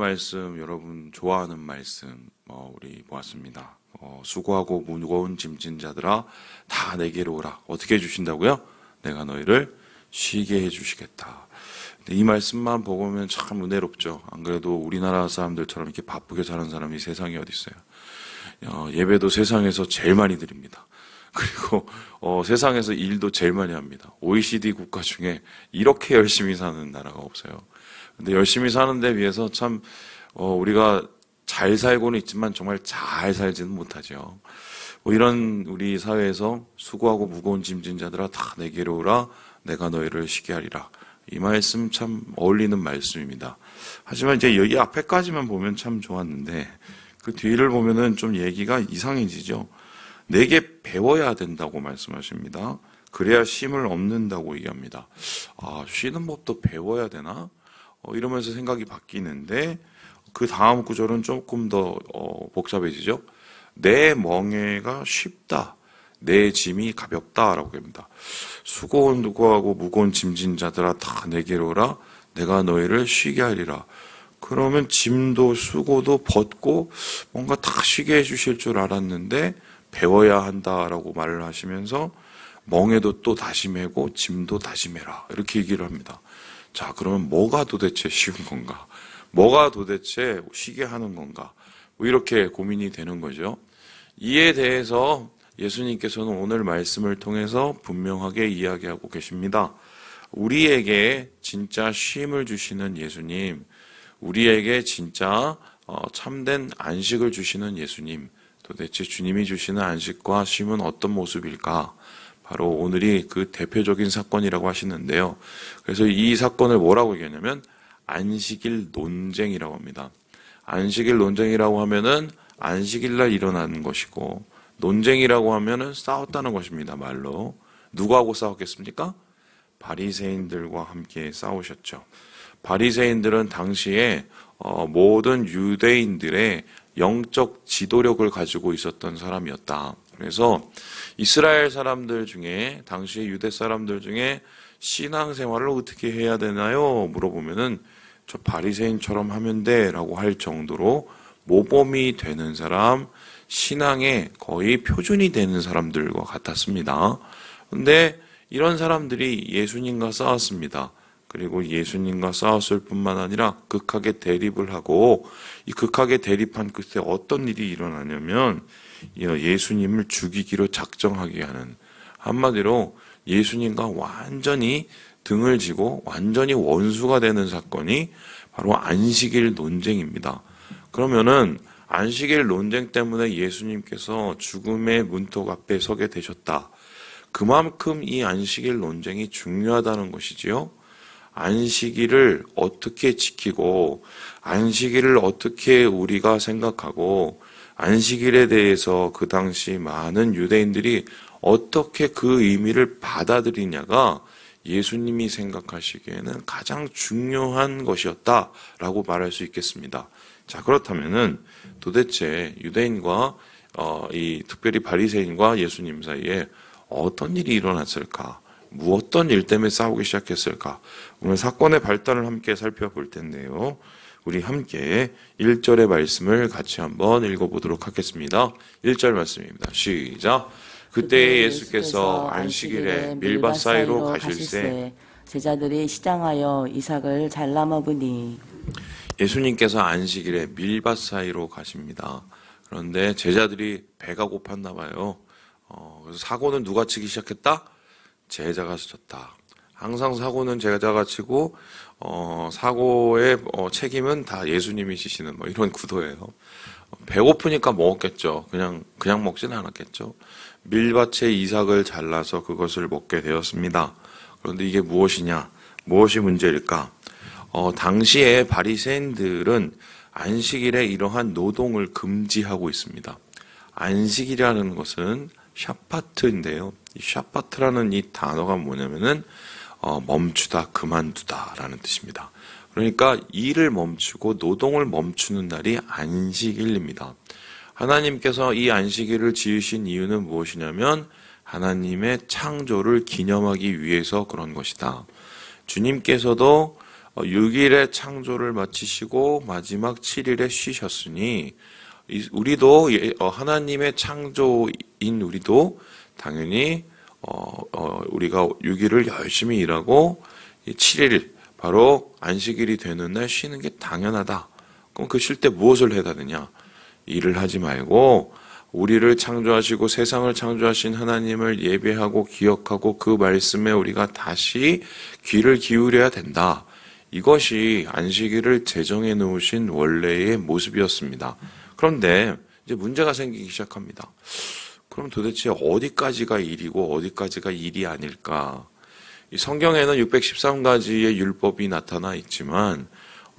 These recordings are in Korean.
말씀 여러분 좋아하는 말씀 우리 보았습니다. 수고하고 무거운 짐진 자들아 다 내게로 오라. 어떻게 해주신다고요? 내가 너희를 쉬게 해주시겠다. 이 말씀만 보면 참 은혜롭죠. 안 그래도 우리나라 사람들처럼 이렇게 바쁘게 사는 사람이 세상에 어디 있어요. 예배도 세상에서 제일 많이 드립니다. 그리고 세상에서 일도 제일 많이 합니다. OECD 국가 중에 이렇게 열심히 사는 나라가 없어요. 근데 열심히 사는 데 비해서 참 우리가 잘 살고는 있지만 정말 잘 살지는 못하죠. 이런 우리 사회에서 수고하고 무거운 짐진 자들아 다 내게로 오라. 내가 너희를 쉬게 하리라. 이 말씀 참 어울리는 말씀입니다. 하지만 이제 여기 앞에까지만 보면 참 좋았는데 그 뒤를 보면은 좀 얘기가 이상해지죠. 내게 배워야 된다고 말씀하십니다. 그래야 쉼을 얻는다고 얘기합니다. 쉬는 법도 배워야 되나? 이러면서 생각이 바뀌는데 그 다음 구절은 조금 더 복잡해지죠. 내 멍에가 쉽다. 내 짐이 가볍다라고 합니다. 수고하고 무거운 짐진 자들아 다 내게로 오라. 내가 너희를 쉬게 하리라. 그러면 짐도 수고도 벗고 뭔가 다 쉬게 해주실 줄 알았는데 배워야 한다라고 말을 하시면서 멍에도 또 다시 메고 짐도 다시 메라. 이렇게 얘기를 합니다. 자, 그러면 뭐가 도대체 쉬운 건가? 뭐가 도대체 쉬게 하는 건가? 이렇게 고민이 되는 거죠. 이에 대해서 예수님께서는 오늘 말씀을 통해서 분명하게 이야기하고 계십니다. 우리에게 진짜 쉼을 주시는 예수님, 우리에게 진짜 참된 안식을 주시는 예수님, 도대체 주님이 주시는 안식과 쉼은 어떤 모습일까? 바로 오늘이 그 대표적인 사건이라고 하시는데요. 그래서 이 사건을 뭐라고 얘기하냐면 안식일 논쟁이라고 합니다. 안식일 논쟁이라고 하면은 안식일 날 일어나는 것이고 논쟁이라고 하면은 싸웠다는 것입니다. 말로. 누구하고 싸웠겠습니까? 바리새인들과 함께 싸우셨죠. 바리새인들은 당시에 모든 유대인들의 영적 지도력을 가지고 있었던 사람이었다. 그래서 이스라엘 사람들 중에 당시 유대 사람들 중에 신앙생활을 어떻게 해야 되나요? 물어보면은 저 바리새인처럼 하면 돼라고 할 정도로 모범이 되는 사람, 신앙에 거의 표준이 되는 사람들과 같았습니다. 그런데 이런 사람들이 예수님과 싸웠습니다. 그리고 예수님과 싸웠을 뿐만 아니라 극하게 대립을 하고 이 극하게 대립한 끝에 어떤 일이 일어나냐면 예수님을 죽이기로 작정하게 하는, 한마디로 예수님과 완전히 등을 지고 완전히 원수가 되는 사건이 바로 안식일 논쟁입니다. 그러면은 안식일 논쟁 때문에 예수님께서 죽음의 문턱 앞에 서게 되셨다. 그만큼 이 안식일 논쟁이 중요하다는 것이지요. 안식일을 어떻게 지키고 안식일을 어떻게 우리가 생각하고 안식일에 대해서 그 당시 많은 유대인들이 어떻게 그 의미를 받아들이냐가 예수님이 생각하시기에는 가장 중요한 것이었다라고 말할 수 있겠습니다. 자, 그렇다면은 도대체 유대인과 특별히 바리새인과 예수님 사이에 어떤 일이 일어났을까? 어떤 일 때문에 싸우기 시작했을까? 오늘 사건의 발단을 함께 살펴볼 텐데요. 우리 함께 1절의 말씀을 같이 한번 읽어보도록 하겠습니다. 1절 말씀입니다. 시작. 그때 예수께서 안식일에 밀밭 사이로 가실새 제자들이 시장하여 이삭을 잘라 먹으니. 예수님께서 안식일에 밀밭 사이로 가십니다. 그런데 제자들이 배가 고팠나 봐요. 그래서 사고는 누가 치기 시작했다? 제자가 쳤다. 항상 사고는 제자가 치고 사고의 책임은 다 예수님이 지시는 이런 구도예요. 배고프니까 먹었겠죠. 그냥 먹지는 않았겠죠. 밀밭에 이삭을 잘라서 그것을 먹게 되었습니다. 그런데 이게 무엇이냐? 무엇이 문제일까? 당시에 바리새인들은 안식일에 이러한 노동을 금지하고 있습니다. 안식이라는 것은 샤파트인데요. 이 샤파트라는 이 단어가 뭐냐면은 멈추다, 그만두다라는 뜻입니다. 그러니까 일을 멈추고 노동을 멈추는 날이 안식일입니다. 하나님께서 이 안식일을 지으신 이유는 무엇이냐면 하나님의 창조를 기념하기 위해서 그런 것이다. 주님께서도 6일에 창조를 마치시고 마지막 7일에 쉬셨으니 우리도 하나님의 창조인 우리도 당연히 우리가 6일을 열심히 일하고 7일 바로 안식일이 되는 날 쉬는 게 당연하다. 그럼 그 쉴 때 무엇을 해야 되느냐? 일을 하지 말고 우리를 창조하시고 세상을 창조하신 하나님을 예배하고 기억하고 그 말씀에 우리가 다시 귀를 기울여야 된다. 이것이 안식일을 제정해 놓으신 원래의 모습이었습니다. 그런데 이제 문제가 생기기 시작합니다. 그럼 도대체 어디까지가 일이고 어디까지가 일이 아닐까? 이 성경에는 613가지의 율법이 나타나 있지만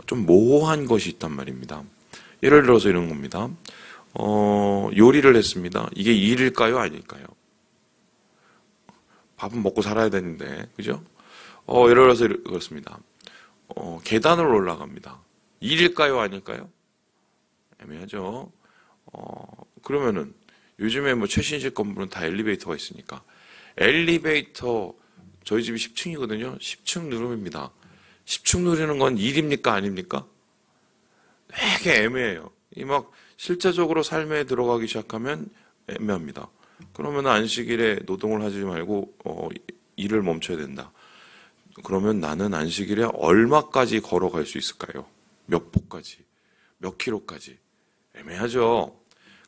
좀 모호한 것이 있단 말입니다. 예를 들어서 이런 겁니다. 요리를 했습니다. 이게 일일까요? 아닐까요? 밥은 먹고 살아야 되는데, 그죠? 예를 들어서 그렇습니다. 계단을 올라갑니다. 일일까요? 아닐까요? 애매하죠? 그러면은, 요즘에 뭐 최신식 건물은 다 엘리베이터가 있으니까. 엘리베이터, 저희 집이 10층이거든요. 10층 누름입니다. 10층 누리는 건 일입니까? 아닙니까? 되게 애매해요. 막 실제적으로 삶에 들어가기 시작하면 애매합니다. 그러면 안식일에 노동을 하지 말고 일을 멈춰야 된다. 그러면 나는 안식일에 얼마까지 걸어갈 수 있을까요? 몇 보까지? 몇 킬로까지? 애매하죠.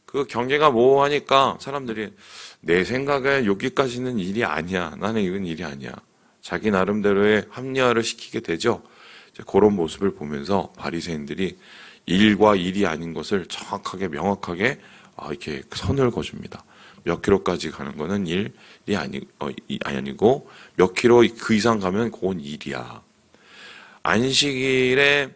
그 경계가 모호하니까 사람들이 내 생각에 여기까지는 일이 아니야. 나는 이건 일이 아니야. 자기 나름대로의 합리화를 시키게 되죠. 그런 모습을 보면서 바리새인들이 일과 일이 아닌 것을 정확하게 명확하게 이렇게 선을 그어줍니다. 몇 킬로까지 가는 거는 일이 아니고 몇 킬로 그 이상 가면 그건 일이야. 안식일에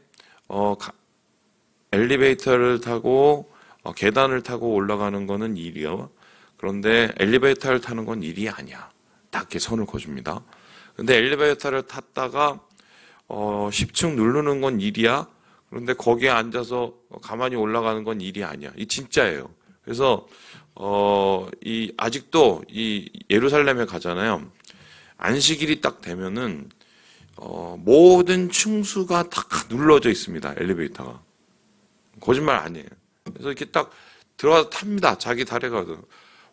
엘리베이터를 타고 계단을 타고 올라가는 거는 일이요. 그런데 엘리베이터를 타는 건 일이 아니야. 딱 이렇게 선을 그어줍니다. 근데 엘리베이터를 탔다가 10층 누르는 건 일이야. 그런데 거기에 앉아서 가만히 올라가는 건 일이 아니야. 이 진짜예요. 그래서 아직도 이 예루살렘에 가잖아요. 안식일이 딱 되면은 모든 층수가 다 눌러져 있습니다. 엘리베이터가. 거짓말 아니에요. 그래서 이렇게 딱 들어가서 탑니다. 자기 다리에 가서.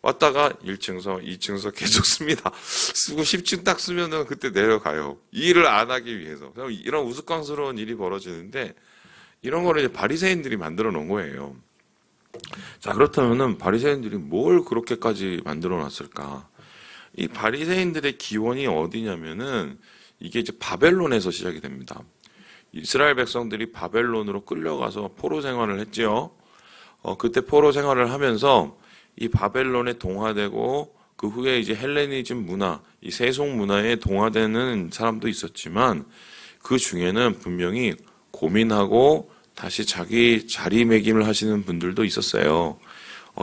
왔다가 1층서, 2층서 계속 씁니다. 쓰고 10층 딱 쓰면은 그때 내려가요. 이 일을 안 하기 위해서. 이런 우스꽝스러운 일이 벌어지는데 이런 거를 이제 바리새인들이 만들어 놓은 거예요. 자, 그렇다면은 바리새인들이 뭘 그렇게까지 만들어 놨을까? 이 바리새인들의 기원이 어디냐면은 이게 이제 바벨론에서 시작이 됩니다. 이스라엘 백성들이 바벨론으로 끌려가서 포로 생활을 했지요. 그때 포로 생활을 하면서 이 바벨론에 동화되고 그 후에 이제 헬레니즘 문화, 이 세속 문화에 동화되는 사람도 있었지만 그 중에는 분명히 고민하고 다시 자기 자리매김을 하시는 분들도 있었어요.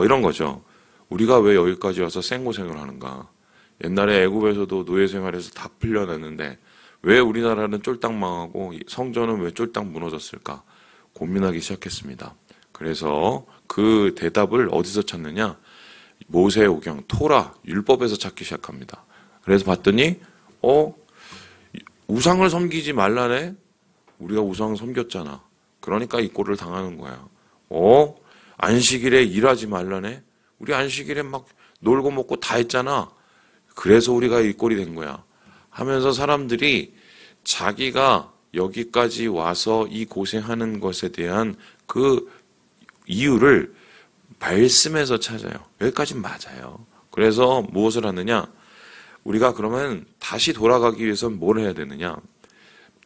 이런 거죠. 우리가 왜 여기까지 와서 생고생을 하는가? 옛날에 애굽에서도 노예 생활에서 다 풀려났는데 왜 우리나라는 쫄딱 망하고 성전은 왜 쫄딱 무너졌을까? 고민하기 시작했습니다. 그래서 그 대답을 어디서 찾느냐? 모세오경, 토라, 율법에서 찾기 시작합니다. 그래서 봤더니 우상을 섬기지 말라네? 우리가 우상을 섬겼잖아. 그러니까 이 꼴을 당하는 거야. 안식일에 일하지 말라네? 우리 안식일에 막 놀고 먹고 다 했잖아. 그래서 우리가 이 꼴이 된 거야. 하면서 사람들이 자기가 여기까지 와서 이 고생하는 것에 대한 그 이유를 말씀에서 찾아요. 여기까지는 맞아요. 그래서 무엇을 하느냐? 우리가 그러면 다시 돌아가기 위해서는 뭘 해야 되느냐?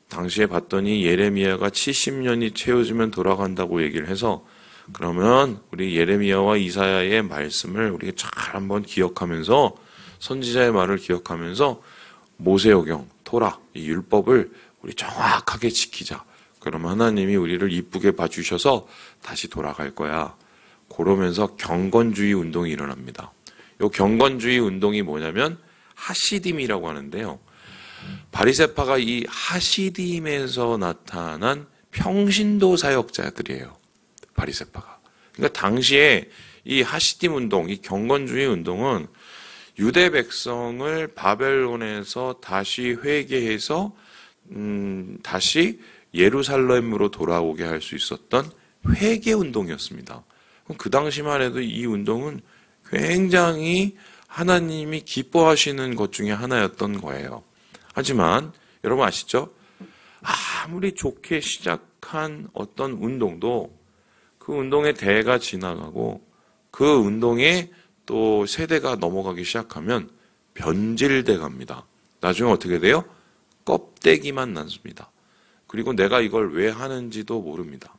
당시에 봤더니 예레미야가 70년이 채워지면 돌아간다고 얘기를 해서 그러면 우리 예레미야와 이사야의 말씀을 우리가 잘 한번 기억하면서 선지자의 말을 기억하면서 모세오경, 토라, 이 율법을 우리 정확하게 지키자. 그러면 하나님이 우리를 이쁘게 봐주셔서 다시 돌아갈 거야. 그러면서 경건주의 운동이 일어납니다. 이 경건주의 운동이 뭐냐면 하시딤이라고 하는데요. 바리새파가 이 하시딤에서 나타난 평신도 사역자들이에요. 바리새파가. 그러니까 당시에 이 하시딤 운동, 이 경건주의 운동은 유대 백성을 바벨론에서 다시 회개해서 다시 예루살렘으로 돌아오게 할 수 있었던 회개 운동이었습니다. 그 당시만 해도 이 운동은 굉장히 하나님이 기뻐하시는 것 중에 하나였던 거예요. 하지만 여러분 아시죠? 아무리 좋게 시작한 어떤 운동도 그 운동의 대가 지나가고 그 운동에 또 세대가 넘어가기 시작하면 변질돼 갑니다. 나중에 어떻게 돼요? 껍데기만 남습니다. 그리고 내가 이걸 왜 하는지도 모릅니다.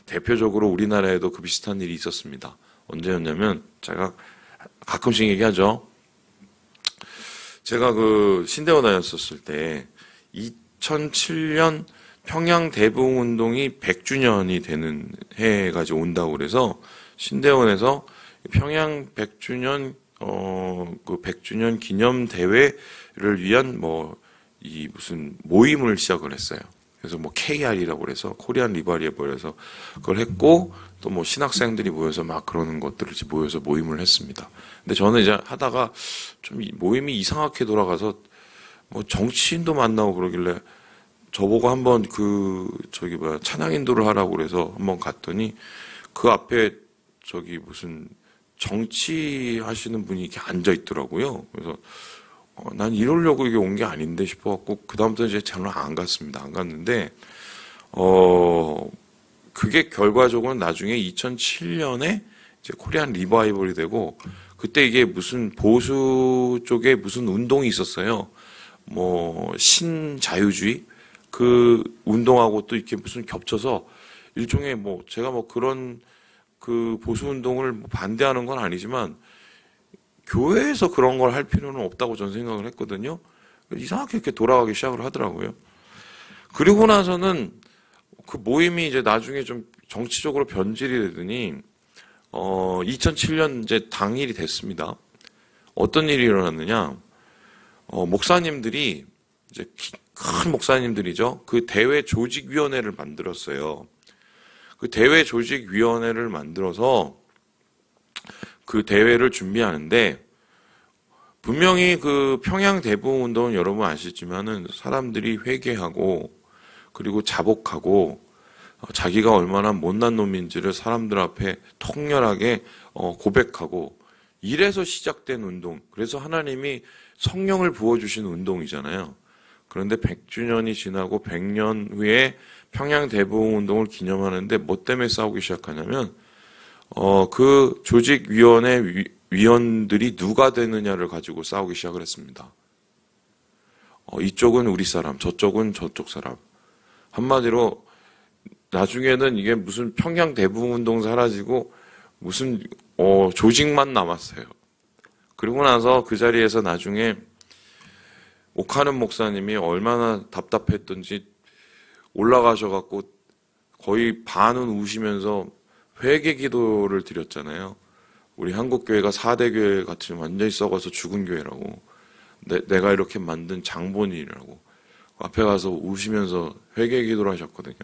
대표적으로 우리나라에도 그 비슷한 일이 있었습니다. 언제였냐면 제가 가끔씩 얘기하죠. 제가 그 신대원 다녔었을 때 2007년 평양 대부흥운동이 100주년이 되는 해가 이제 온다고 그래서 신대원에서 평양 100주년 그 100주년 기념 대회를 위한 이 무슨 모임을 시작을 했어요. 그래서 KR이라고 그래서 코리안 리바리에버려서 그걸 했고 또 신학생들이 모여서 막 그러는 것들을 모여서 모임을 했습니다. 근데 저는 이제 하다가 좀 모임이 이상하게 돌아가서 정치인도 만나고 그러길래 저보고 한번 찬양 인도를 하라고 그래서 한번 갔더니 그 앞에 무슨 정치하시는 분이 이렇게 앉아 있더라고요. 그래서 난 이러려고 이게 온 게 아닌데 싶어갖고 그다음부터 이제 저는 안 갔습니다. 안 갔는데 그게 결과적으로는 나중에 2007년에 이제 코리안 리바이벌이 되고 그때 이게 무슨 보수 쪽에 무슨 운동이 있었어요. 신자유주의 그 운동하고 또 이렇게 무슨 겹쳐서 일종의 제가 그런 그 보수 운동을 반대하는 건 아니지만 교회에서 그런 걸 할 필요는 없다고 저는 생각을 했거든요. 이상하게 이렇게 돌아가기 시작을 하더라고요. 그리고 나서는 그 모임이 이제 나중에 좀 정치적으로 변질이 되더니 2007년 이제 당일이 됐습니다. 어떤 일이 일어났느냐? 목사님들이 이제 큰 목사님들이죠. 그 대회 조직위원회를 만들었어요. 그 대회 조직위원회를 만들어서 그 대회를 준비하는데 분명히 그 평양 대부흥운동은 여러분 아시지만은 사람들이 회개하고 그리고 자복하고 자기가 얼마나 못난 놈인지를 사람들 앞에 통렬하게 고백하고 이래서 시작된 운동. 그래서 하나님이 성령을 부어주신 운동이잖아요. 그런데 100주년이 지나고 100년 후에 평양 대부흥운동을 기념하는데 뭐 때문에 싸우기 시작하냐면 그 조직위원회 위원들이 누가 되느냐를 가지고 싸우기 시작을 했습니다. 이쪽은 우리 사람, 저쪽은 저쪽 사람. 한마디로 나중에는 이게 무슨 평양 대부흥운동 사라지고 무슨 조직만 남았어요. 그리고 나서 그 자리에서 나중에 옥하는 목사님이 얼마나 답답했던지 올라가셔갖고 거의 반은 우시면서 회개 기도를 드렸잖아요. 우리 한국교회가 4대 교회 같이 완전히 썩어서 죽은 교회라고. 내가 이렇게 만든 장본인이라고. 앞에 가서 우시면서 회개 기도를 하셨거든요.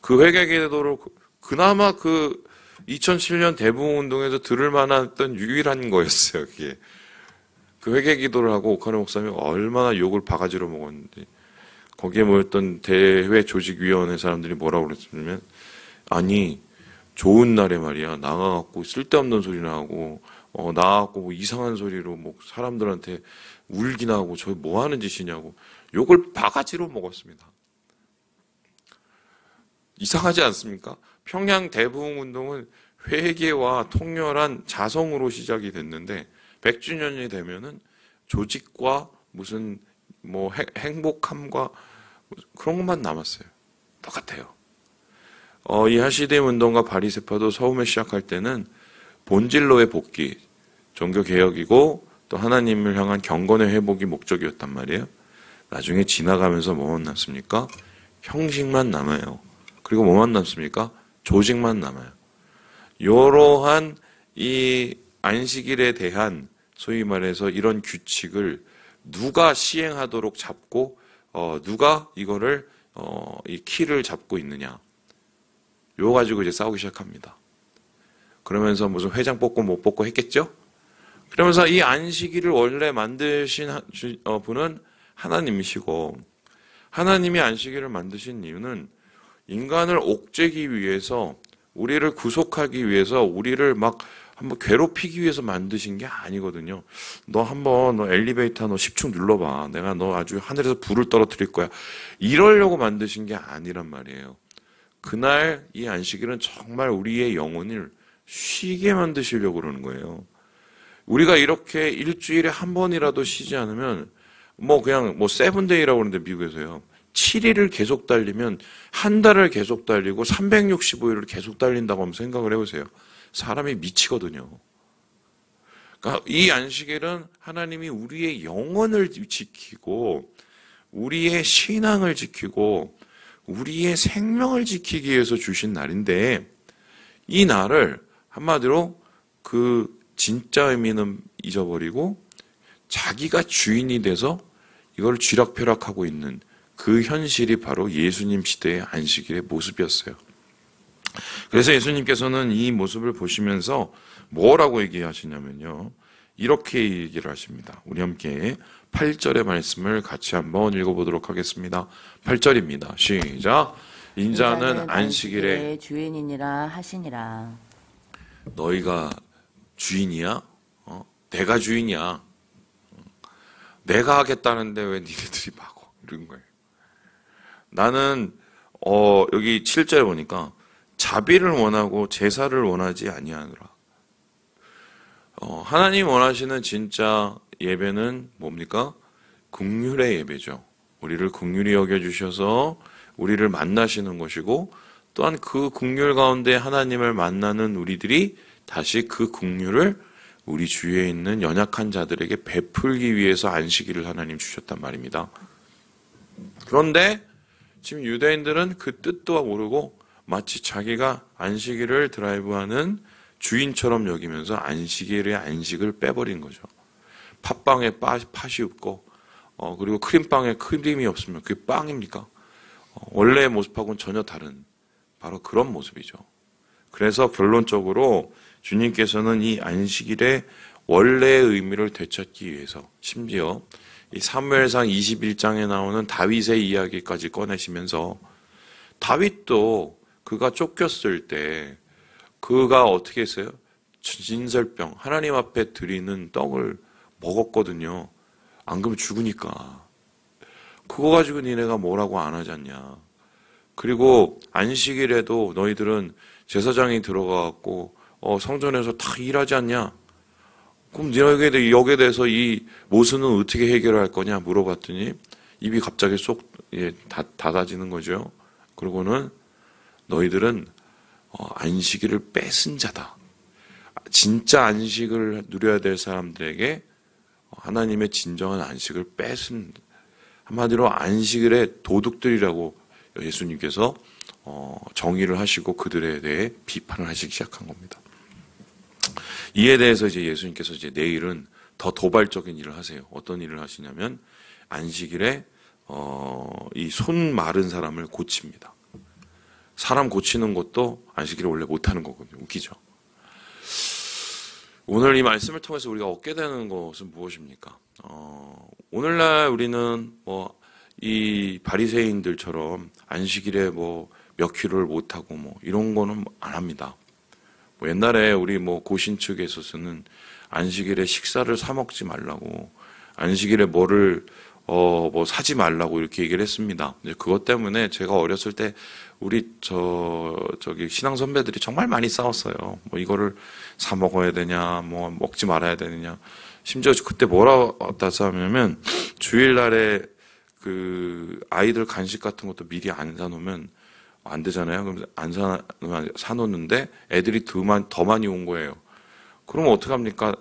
그 회개 기도를 그나마 그 2007년 대부흥운동에서 들을 만했던 유일한 거였어요. 그게. 그 회개 기도를 하고 옥하는 목사님이 얼마나 욕을 바가지로 먹었는지. 거기에 모였던 대회 조직위원회 사람들이 뭐라고 그랬냐면 아니 좋은 날에 말이야 나가갖고 쓸데없는 소리나 하고 나가갖고 이상한 소리로 사람들한테 울기나 하고 저 뭐 하는 짓이냐고 욕을 바가지로 먹었습니다. 이상하지 않습니까? 평양 대부흥운동은 회개와 통렬한 자성으로 시작이 됐는데 100주년이 되면은 조직과 무슨 행복함과 그런 것만 남았어요. 똑같아요. 이 하시딤 운동과 바리새파도 처음에 시작할 때는 본질로의 복귀, 종교개혁이고 또 하나님을 향한 경건의 회복이 목적이었단 말이에요. 나중에 지나가면서 뭐만 남습니까? 형식만 남아요. 그리고 뭐만 남습니까? 조직만 남아요. 이러한 이 안식일에 대한 소위 말해서 이런 규칙을 누가 시행하도록 잡고 누가 이거를 이 키를 잡고 있느냐. 요거 가지고 이제 싸우기 시작합니다. 그러면서 무슨 회장 뽑고 못 뽑고 했겠죠? 그러면서 이 안식일을 원래 만드신 분은 하나님이시고 하나님이 안식일을 만드신 이유는 인간을 옥죄기 위해서, 우리를 구속하기 위해서, 우리를 막 한번 괴롭히기 위해서 만드신 게 아니거든요. 너 엘리베이터 10층 눌러봐. 내가 너 아주 하늘에서 불을 떨어뜨릴 거야. 이러려고 만드신 게 아니란 말이에요. 그날 이 안식일은 정말 우리의 영혼을 쉬게 만드시려고 그러는 거예요. 우리가 이렇게 일주일에 한 번이라도 쉬지 않으면 그냥 세븐데이라고 그러는데 미국에서요. 7일을 계속 달리면 한 달을 계속 달리고 365일을 계속 달린다고 한번 생각을 해보세요. 사람이 미치거든요. 그러니까 이 안식일은 하나님이 우리의 영혼을 지키고 우리의 신앙을 지키고 우리의 생명을 지키기 위해서 주신 날인데, 이 날을 한마디로 그 진짜 의미는 잊어버리고 자기가 주인이 돼서 이걸 쥐락펴락하고 있는 그 현실이 바로 예수님 시대의 안식일의 모습이었어요. 그래서 예수님께서는 이 모습을 보시면서 뭐라고 얘기하시냐면요. 이렇게 얘기를 하십니다. 우리 함께 8절의 말씀을 같이 한번 읽어보도록 하겠습니다. 8절입니다. 시작. 인자는 안식일의 주인이니라 하시니라. 너희가 주인이야? 내가 주인이야. 내가 하겠다는데 왜 니네들이 막어? 이런 거예요. 나는 여기 7절에 보니까 자비를 원하고 제사를 원하지 아니하노라. 하나님 원하시는 진짜 예배는 뭡니까? 긍휼의 예배죠. 우리를 긍휼히 여겨주셔서 우리를 만나시는 것이고, 또한 그 긍휼 가운데 하나님을 만나는 우리들이 다시 그 긍휼을 우리 주위에 있는 연약한 자들에게 베풀기 위해서 안식일을 하나님 주셨단 말입니다. 그런데 지금 유대인들은 그 뜻도 모르고 마치 자기가 안식일을 드라이브하는 주인처럼 여기면서 안식일의 안식을 빼버린 거죠. 팥빵에 팥이 없고 그리고 크림빵에 크림이 없으면 그게 빵입니까? 원래의 모습하고는 전혀 다른 바로 그런 모습이죠. 그래서 결론적으로 주님께서는 이 안식일의 원래의 의미를 되찾기 위해서 심지어 이 사무엘상 21장에 나오는 다윗의 이야기까지 꺼내시면서, 다윗도 그가 쫓겼을 때 그가 어떻게 했어요? 진설병, 하나님 앞에 드리는 떡을 먹었거든요. 안 그러면 죽으니까. 그거 가지고 니네가 뭐라고 안 하지 않냐. 그리고 안식일에도 너희들은 제사장이 들어가갖고 성전에서 다 일하지 않냐. 그럼 너희에게 여기에 대해서 이 모순은 어떻게 해결할 거냐 물어봤더니 입이 갑자기 쏙 닫아지는 거죠. 그러고는 너희들은 안식일을 뺏은 자다. 진짜 안식을 누려야 될 사람들에게 하나님의 진정한 안식을 뺏은, 한마디로 안식일의 도둑들이라고 예수님께서 정의를 하시고 그들에 대해 비판을 하시기 시작한 겁니다. 이에 대해서 이제 예수님께서 이제 내일은 더 도발적인 일을 하세요. 어떤 일을 하시냐면 안식일에 이 손 마른 사람을 고칩니다. 사람 고치는 것도 안식일에 원래 못하는 거거든요. 웃기죠. 오늘 이 말씀을 통해서 우리가 얻게 되는 것은 무엇입니까? 오늘날 우리는 이 바리새인들처럼 안식일에 몇 킬로를 못하고 이런 거는 안 합니다. 옛날에 우리 고신 측에 있어서는 안식일에 식사를 사 먹지 말라고, 안식일에 뭐를 사지 말라고 이렇게 얘기를 했습니다. 그것 때문에 제가 어렸을 때 우리 저기 신앙 선배들이 정말 많이 싸웠어요. 이거를 사 먹어야 되냐, 먹지 말아야 되느냐. 심지어 그때 뭐라 왔다 싸우냐면, 주일날에 그 아이들 간식 같은 것도 미리 안 사놓으면 안 되잖아요. 그럼 사놓는데 애들이 더 많이 온 거예요. 그러면 어떡합니까?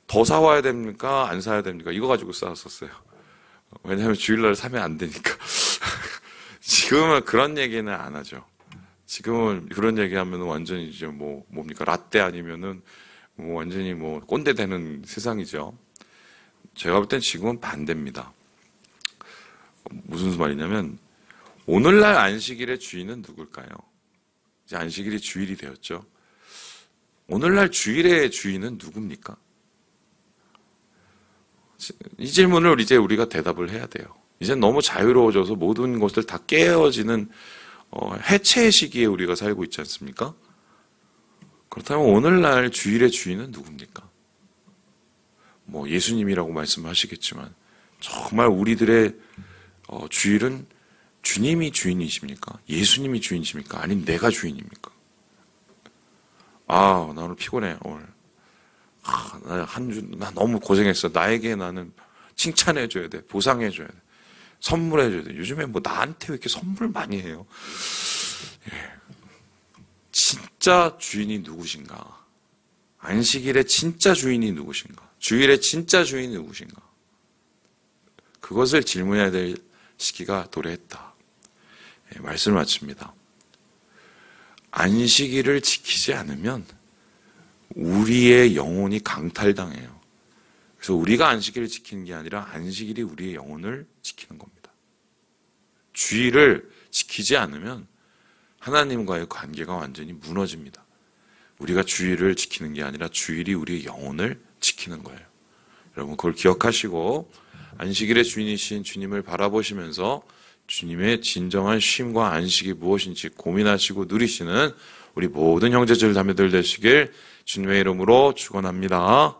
더 사와야 됩니까? 안 사야 됩니까? 이거 가지고 싸웠었어요. 왜냐하면 주일날 사면 안 되니까. 지금은 그런 얘기는 안 하죠. 지금은 그런 얘기 하면 완전히 이제 뭡니까? 라떼 아니면은 완전히 꼰대 되는 세상이죠. 제가 볼 땐 지금은 반대입니다. 무슨 말이냐면, 오늘날 안식일의 주인은 누굴까요? 이제 안식일이 주일이 되었죠. 오늘날 주일의 주인은 누굽니까? 이 질문을 이제 우리가 대답을 해야 돼요. 이제 너무 자유로워져서 모든 것들 다 깨어지는 해체의 시기에 우리가 살고 있지 않습니까? 그렇다면 오늘날 주일의 주인은 누굽니까? 뭐 예수님이라고 말씀하시겠지만 정말 우리들의 주일은 주님이 주인이십니까? 예수님이 주인이십니까? 아니면 내가 주인입니까? 나 오늘 피곤해, 오늘. 나 너무 고생했어. 나에게 나는 칭찬해줘야 돼. 보상해줘야 돼. 선물해줘야 돼. 요즘에 뭐 나한테 왜 이렇게 선물 많이 해요? 진짜 주인이 누구신가? 안식일의 진짜 주인이 누구신가? 주일의 진짜 주인이 누구신가? 그것을 질문해야 될 시기가 도래했다. 말씀을 마칩니다. 안식일을 지키지 않으면 우리의 영혼이 강탈당해요. 그래서 우리가 안식일을 지키는 게 아니라 안식일이 우리의 영혼을 지키는 겁니다. 주일을 지키지 않으면 하나님과의 관계가 완전히 무너집니다. 우리가 주일을 지키는 게 아니라 주일이 우리의 영혼을 지키는 거예요. 여러분 그걸 기억하시고 안식일의 주인이신 주님을 바라보시면서 주님의 진정한 쉼과 안식이 무엇인지 고민하시고 누리시는 우리 모든 형제들 자매들 되시길 주님의 이름으로 축원합니다.